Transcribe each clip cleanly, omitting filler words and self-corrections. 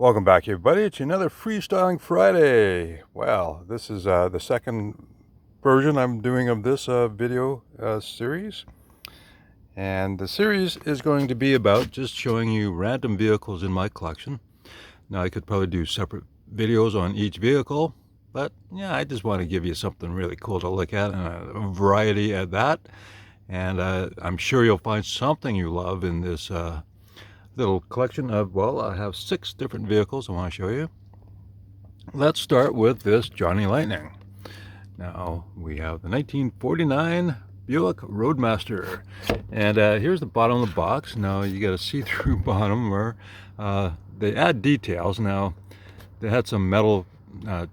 Welcome back, everybody. It's another Freestyling Friday. Well, this is the second version I'm doing of this video series. And the series is going to be about just showing you random vehicles in my collection. Now, I could probably do separate videos on each vehicle, but yeah, I just want to give you something really cool to look at and a variety at that. And I'm sure you'll find something you love in this little collection of, well, I have 6 different vehicles I want to show you. Let's start with this Johnny Lightning. Now we have the 1949 Buick Roadmaster, and here's the bottom of the box. Now you got a see-through bottom where they add details. Now they had some metal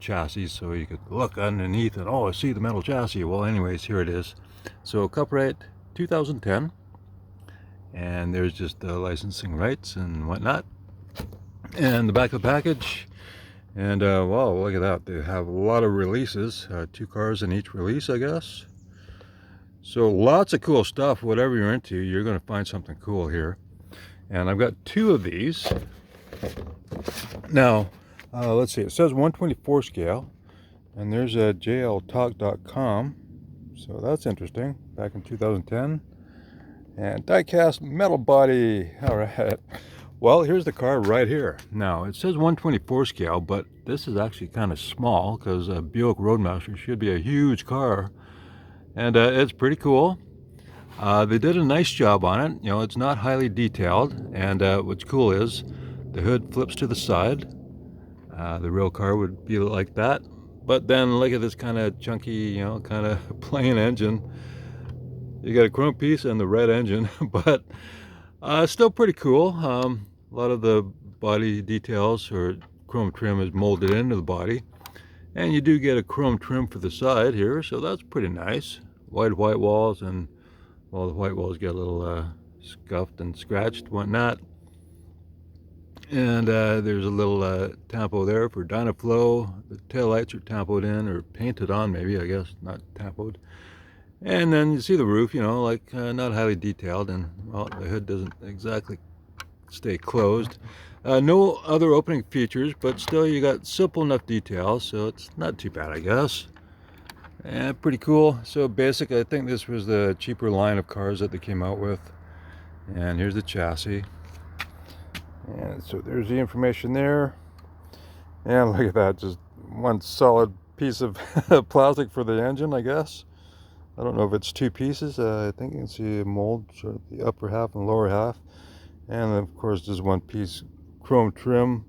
chassis, so you could look underneath and I see the metal chassis. Well, anyways, here it is. So copyright 2010. And there's just the licensing rights and whatnot, and the back of the package. And wow, look at that, they have a lot of releases, 2 cars in each release, I guess. So lots of cool stuff. Whatever you're into, you're going to find something cool here. And I've got 2 of these now. Let's see, it says 124 scale, and there's a jltalk.com, so that's interesting. Back in 2010. And die-cast metal body. All right. Well, here's the car right here. Now, it says 124 scale, but this is actually kind of small because a Buick Roadmaster should be a huge car. And it's pretty cool. They did a nice job on it. You know, it's not highly detailed. And what's cool is the hood flips to the side. The real car would be like that. But then look at this kind of chunky, you know, kind of plain engine. You got a chrome piece and the red engine, but still pretty cool. A lot of the body details or chrome trim is molded into the body, and you do get a chrome trim for the side here, so that's pretty nice. White walls, and well, the white walls get a little scuffed and scratched, whatnot. And there's a little tampo there for Dynaflow. The taillights are tampoed in, or painted on maybe, I guess, not tampoed. And then you see the roof, you know, like not highly detailed, and well, the hood doesn't exactly stay closed. No other opening features, but still you got simple enough details, so it's not too bad, I guess. And pretty cool. So basic, I think this was the cheaper line of cars that they came out with. And here's the chassis. And so there's the information there. And look at that, just one solid piece of plastic for the engine, I guess. I don't know if it's 2 pieces. I think you can see a mold, sort of the upper half and lower half. And of course, there's 1 piece chrome trim.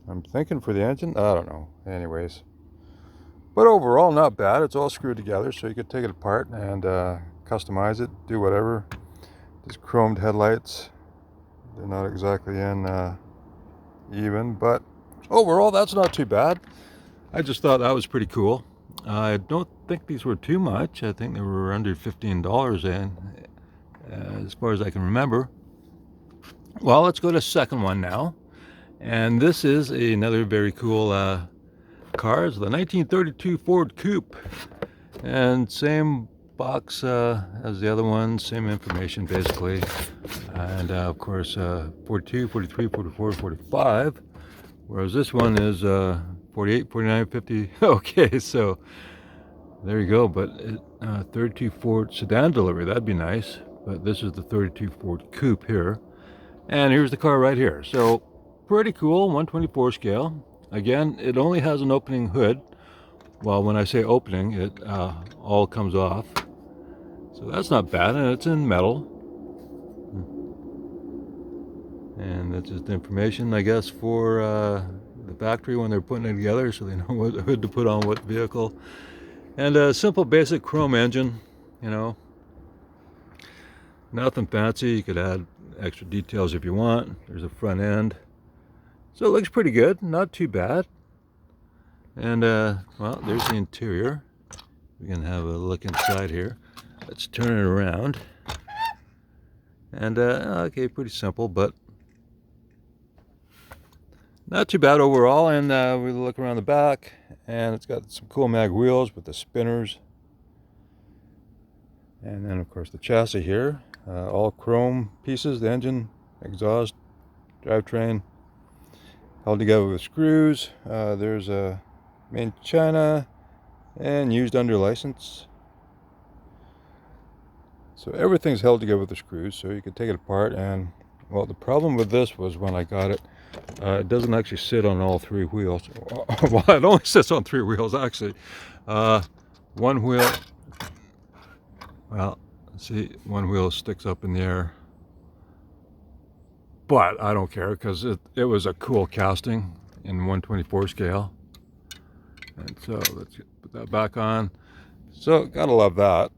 I'm thinking for the engine. I don't know. Anyways. But overall, not bad. It's all screwed together, so you could take it apart and customize it, do whatever. These chromed headlights. They're not exactly in even, but overall, that's not too bad. I just thought that was pretty cool. I don't think these were too much. I think they were under $15 as far as I can remember. Well, let's go to the second one now. And this is another very cool car. It's the 1932 Ford Coupe. And same box as the other one, same information basically. And of course 42, 43, 44, 45. Whereas this one is 48, 49, 50. Okay, so there you go. But 32 Ford sedan delivery, that'd be nice. But this is the 32 Ford Coupe here. And here's the car right here. So pretty cool, 124 scale. Again, it only has an opening hood. Well, when I say opening, it all comes off. So that's not bad, and it's in metal. And that's just information, I guess, for the factory when they're putting it together, so they know what hood to put on what vehicle. And a simple basic chrome engine, you know, nothing fancy. You could add extra details if you want. There's a front end, so it looks pretty good, not too bad. And well, there's the interior. We can have a look inside here. Let's turn it around. And okay, pretty simple, but not too bad overall. And we look around the back, and it's got some cool mag wheels with the spinners. And then of course the chassis here, all chrome pieces, the engine, exhaust, drivetrain. held together with screws. There's a made in China and used under license. So everything's held together with the screws, so you can take it apart. And well, the problem with this was when I got it, it doesn't actually sit on all three wheels. Well, it only sits on three wheels actually. One wheel, well, see, one wheel sticks up in the air, but I don't care because it was a cool casting in 1/24 scale. And so let's put that back on. So gotta love that.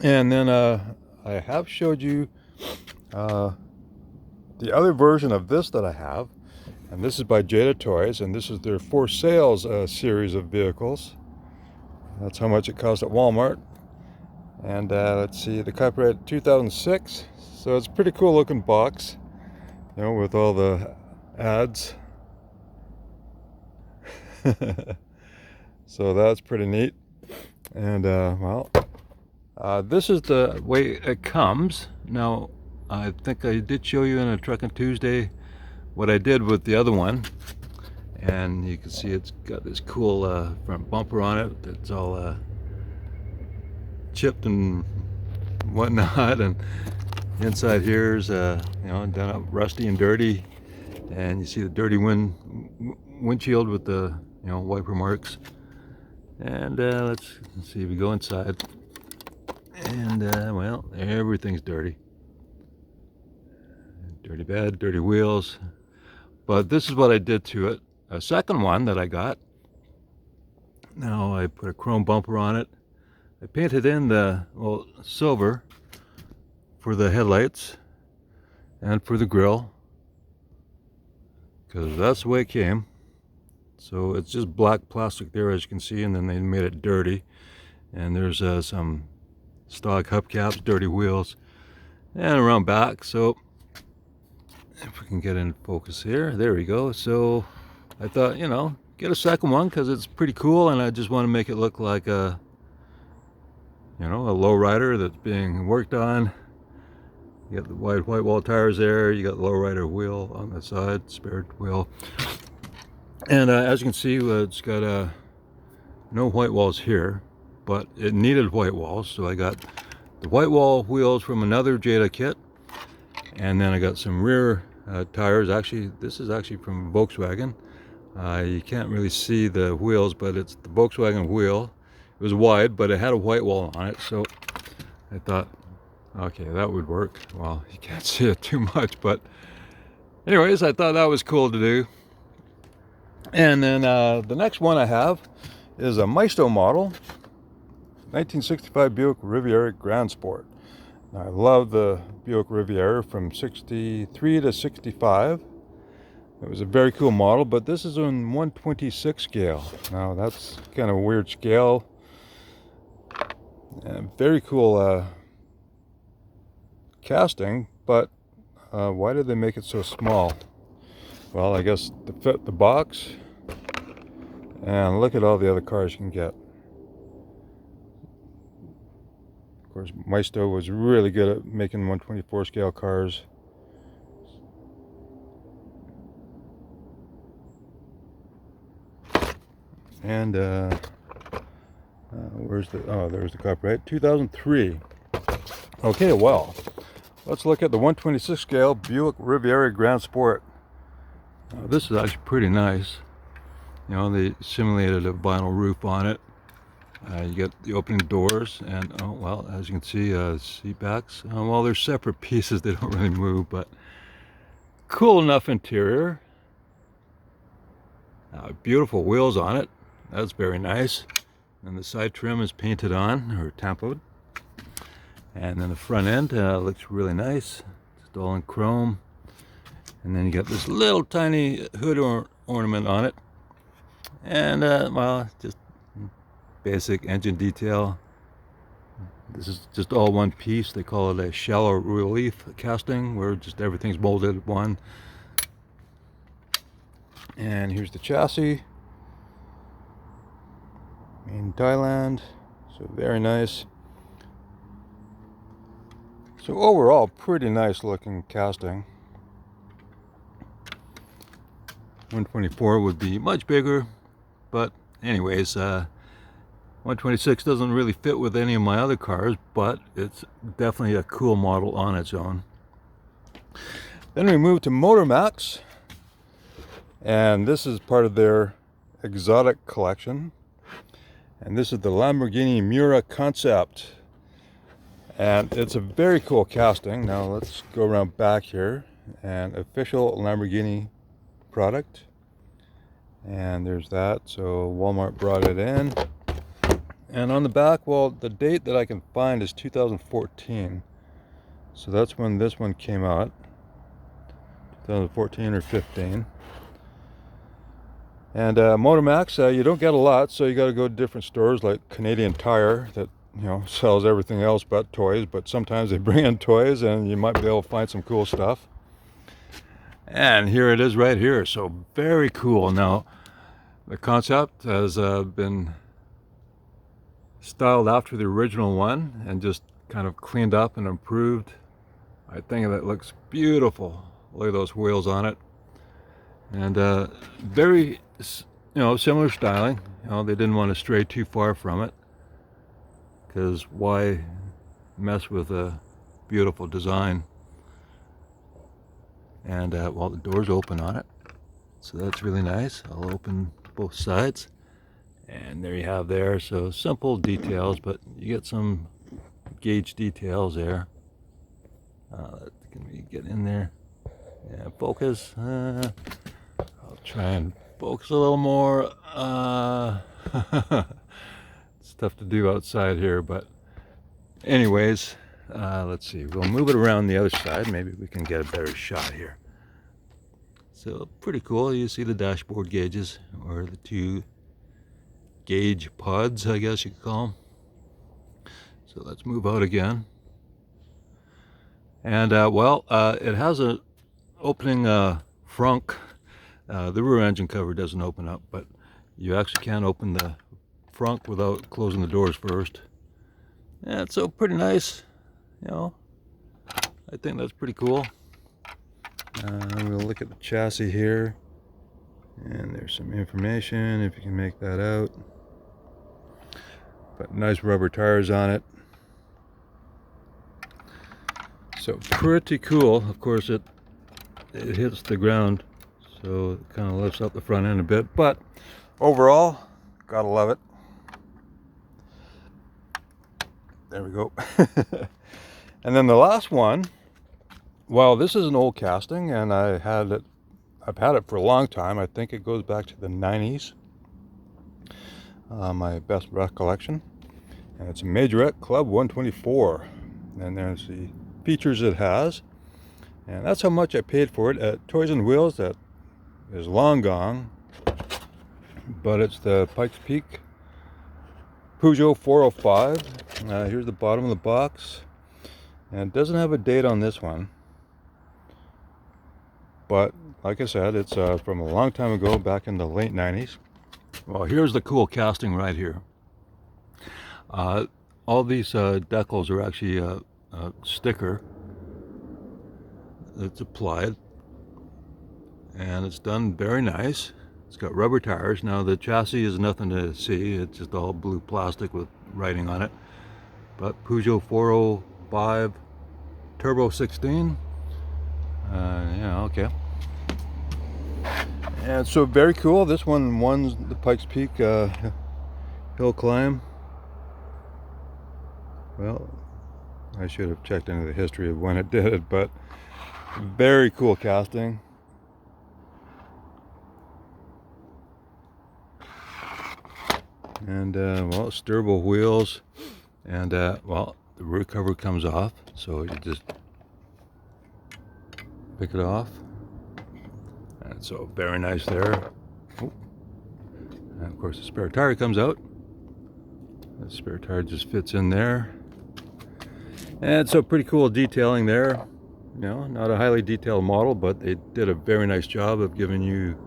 And then I have showed you the other version of this that I have, and this is by Jada Toys, and this is their For Sales series of vehicles. That's how much it cost at Walmart. And let's see, the copyright 2006, so it's a pretty cool looking box, you know, with all the ads. So that's pretty neat. And well, this is the way it comes. Now, I think I did show you in a Truckin' Tuesday what I did with the other one, and you can see it's got this cool front bumper on it. It's all chipped and whatnot, and inside here's you know, done up rusty and dirty, and you see the dirty windshield with the, you know, wiper marks. And let's see if we go inside, and well, everything's dirty. Dirty bed, dirty wheels. But this is what I did to it. A second one that I got. Now I put a chrome bumper on it. I painted in the, well, silver for the headlights and for the grille, because that's the way it came. So it's just black plastic there, as you can see, and then they made it dirty. And there's some stock hubcaps, dirty wheels, and around back. So if we can get in focus here, there we go. So I thought, you know, get a second one because it's pretty cool, and I just want to make it look like a, you know, a lowrider that's being worked on. You got the wide white wall tires there, you got the lowrider wheel on the side, spare wheel. And as you can see, it's got no white walls here, but it needed white walls, so I got the white wall wheels from another Jada kit, and then I got some rear tires. Actually, this is actually from Volkswagen. You can't really see the wheels, but it's the Volkswagen wheel. It was wide, but it had a white wall on it, so I thought, okay, that would work. Well, you can't see it too much, but anyways, I thought that was cool to do. And then the next one I have is a Maisto model, 1965 Buick Riviera Grand Sport. Now, I love the Buick Riviera from 63 to 65. It was a very cool model, but this is on 1/26 scale. Now, that's kind of a weird scale. Very cool casting, but why did they make it so small? Well, I guess to fit the box. And look at all the other cars you can get. Of course, Maisto was really good at making 1/24 scale cars. And where's the, oh, there's the copyright, 2003. Okay, well, let's look at the 1/26 scale Buick Riviera Grand Sport. This is actually pretty nice. You know, they simulated a vinyl roof on it. You get the opening doors, and oh well, as you can see, seat backs. Well, they're separate pieces; they don't really move, but cool enough interior. Beautiful wheels on it. That's very nice. And the side trim is painted on, or tampoed. And then the front end looks really nice. It's all in chrome. And then you got this little tiny hood ornament on it. And well, just basic engine detail. This is just all one piece. They call it a shallow relief casting, where just everything's molded at one. And here's the chassis. In Thailand, so very nice. So overall, pretty nice looking casting. 124 would be much bigger, but anyways, 126 doesn't really fit with any of my other cars, but it's definitely a cool model on its own. Then we move to Motormax, and this is part of their exotic collection. And this is the Lamborghini Miura Concept. And it's a very cool casting. Now let's go around back here. And official Lamborghini product. And there's that. So Walmart brought it in. And on the back, well, the date that I can find is 2014. So that's when this one came out. 2014 or 15. And Motormax, you don't get a lot, so you got to go to different stores like Canadian Tire that, you know, sells everything else but toys. But sometimes they bring in toys, and you might be able to find some cool stuff. And here it is right here. So very cool. Now, the concept has been styled after the original one and just kind of cleaned up and improved. I think that looks beautiful. Look at those wheels on it. And very, similar styling. They didn't want to stray too far from it, because why mess with a beautiful design? And well, the doors open on it, so that's really nice. I'll open both sides, and there you have there. So simple details, but you get some gauge details there. Can we get in there? Yeah, focus. I'll try and focus a little more. It's tough to do outside here, but anyways, let's see. We'll move it around the other side. Maybe we can get a better shot here. So pretty cool. You see the dashboard gauges, or the two gauge pods, I guess you could call them. So let's move out again. And well, it has a opening frunk. The rear engine cover doesn't open up, but you actually can open the frunk without closing the doors first. And so pretty nice, I think that's pretty cool. We'll look at the chassis here, and there's some information if you can make that out. But nice rubber tires on it. So pretty cool. Of course, it hits the ground, so it kind of lifts up the front end a bit, but overall, gotta love it. There we go. And then the last one, well, this is an old casting, and I've had it for a long time. I think it goes back to the 90s, my best recollection. And it's a Majorette Club 124, and there's the features it has. And that's how much I paid for it at Toys and Wheels. That is long gone, but it's the Pikes Peak Peugeot 405. Here's the bottom of the box, and it doesn't have a date on this one, but like I said, it's from a long time ago, back in the late 90s. Well, here's the cool casting right here. All these decals are actually a sticker that's applied, and it's done very nice. It's got rubber tires. Now the chassis is nothing to see, it's just all blue plastic with writing on it. But Peugeot 405 Turbo 16. Yeah, okay. And so very cool. This one won the Pikes Peak hill climb. Well, I should have checked into the history of when it did it, but very cool casting. And well, steerable wheels, and well, the rear cover comes off, so you just pick it off, and so very nice there. Oh. And of course the spare tire comes out. The spare tire just fits in there, and so pretty cool detailing there. Not a highly detailed model, but they did a very nice job of giving you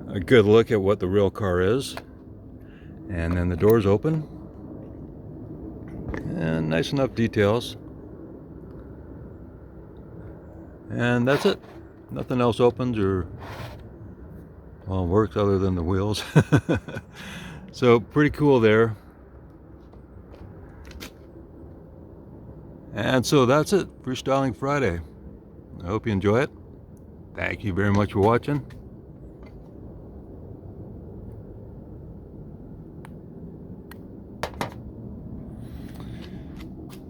a good look at what the real car is. And then the doors open, and nice enough details, and that's it. Nothing else opens or Well, it works other than the wheels. So pretty cool there. And so that's it, Freestyling Friday. I hope you enjoy it. Thank you very much for watching.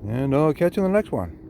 And I'll catch you in the next one.